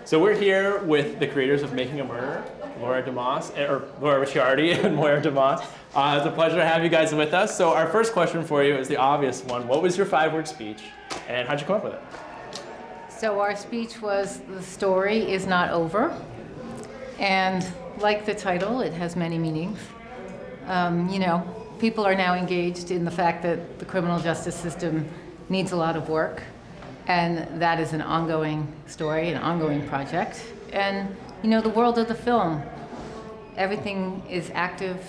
So we're here with the creators of Making a Murderer, Laura Ricciardi and Moira DeMoss. It's a pleasure to have you guys with us. So our first question for you is the obvious one. What was your 5-word speech, and how'd you come up with it? So our speech was, the story is not over. And like the title, it has many meanings. People are now engaged in the fact that the criminal justice system needs a lot of work. And that is an ongoing story, an ongoing project. And, the world of the film, everything is active.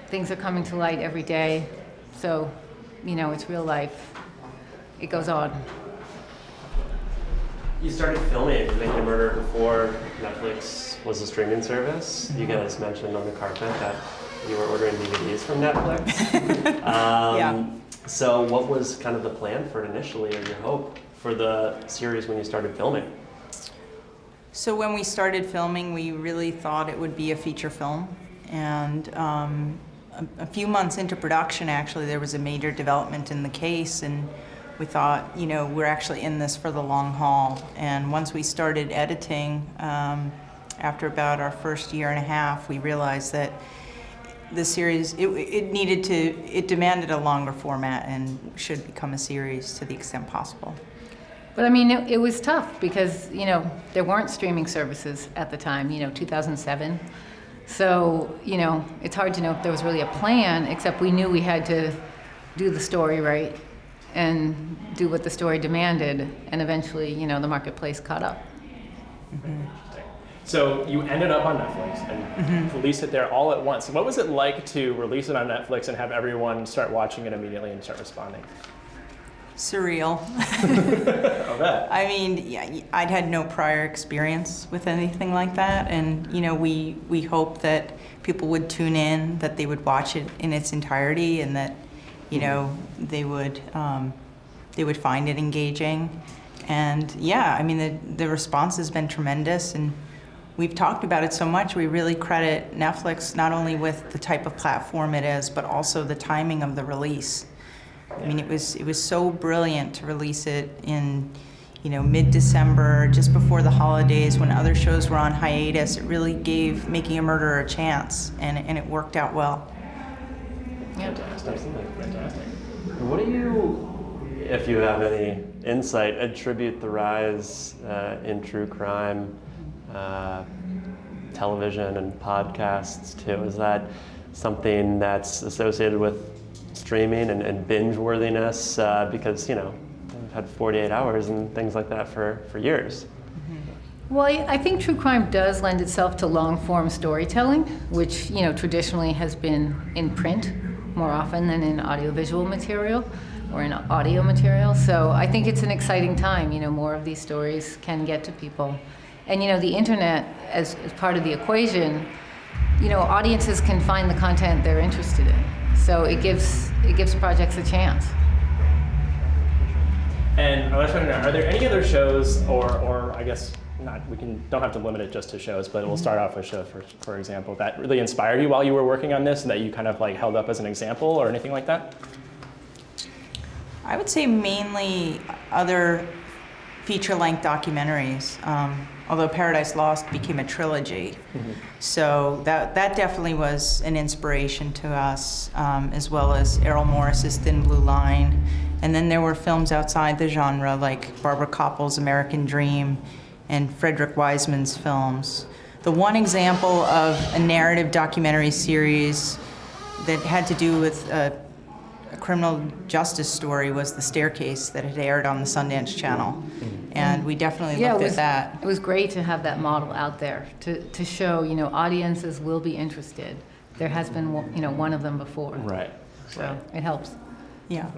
Things are coming to light every day. So, it's real life. It goes on. You started filming Making a Murderer before Netflix was a streaming service. You guys mentioned on the carpet that you were ordering DVDs from Netflix. Yeah. So what was kind of the plan for it initially, or your hope for the series when you started filming? So when we started filming, we really thought it would be a feature film. And a few months into production, actually, there was a major development in the case, and we thought, we're actually in this for the long haul. And once we started editing, after about our first year and a half, we realized that the series, it demanded a longer format and should become a series to the extent possible. But it was tough because, there weren't streaming services at the time, 2007. So, it's hard to know if there was really a plan, except we knew we had to do the story right and do what the story demanded, and eventually, the marketplace caught up. Mm-hmm. So you ended up on Netflix and released it there all at once. What was it like to release it on Netflix and have everyone start watching it immediately and start responding? Surreal. I bet. I'd had no prior experience with anything like that, and we hoped that people would tune in, that they would watch it in its entirety, and that they would find it engaging. And the response has been tremendous, and we've talked about it so much. We really credit Netflix not only with the type of platform it is, but also the timing of the release. It was so brilliant to release it in mid-December, just before the holidays, when other shows were on hiatus. It really gave Making a Murderer a chance, and it worked out well. Yeah. Fantastic. What do you, if you have any insight, attribute the rise in true crime television and podcasts to? Is that something that's associated with streaming and binge worthiness? Because we've had 48 hours and things like that for years. Well, I think true crime does lend itself to long-form storytelling, which traditionally has been in print more often than in audiovisual material or in audio material. So I think it's an exciting time. More of these stories can get to people. And the internet as part of the equation, audiences can find the content they're interested in. So it gives projects a chance. And I was wondering, are there any other shows, or I guess not, don't have to limit it just to shows, but we'll start off with shows, for example, that really inspired you while you were working on this and that you kind of held up as an example or anything like that? I would say mainly other feature-length documentaries, although Paradise Lost became a trilogy. So that definitely was an inspiration to us, as well as Errol Morris's Thin Blue Line. And then there were films outside the genre, like Barbara Koppel's American Dream and Frederick Wiseman's films. The one example of a narrative documentary series that had to do with a criminal justice story was The Staircase that had aired on the Sundance Channel. And we definitely looked at that. It was great to have that model out there to show, audiences will be interested. There has been, one of them before. Right. So it helps. Yeah.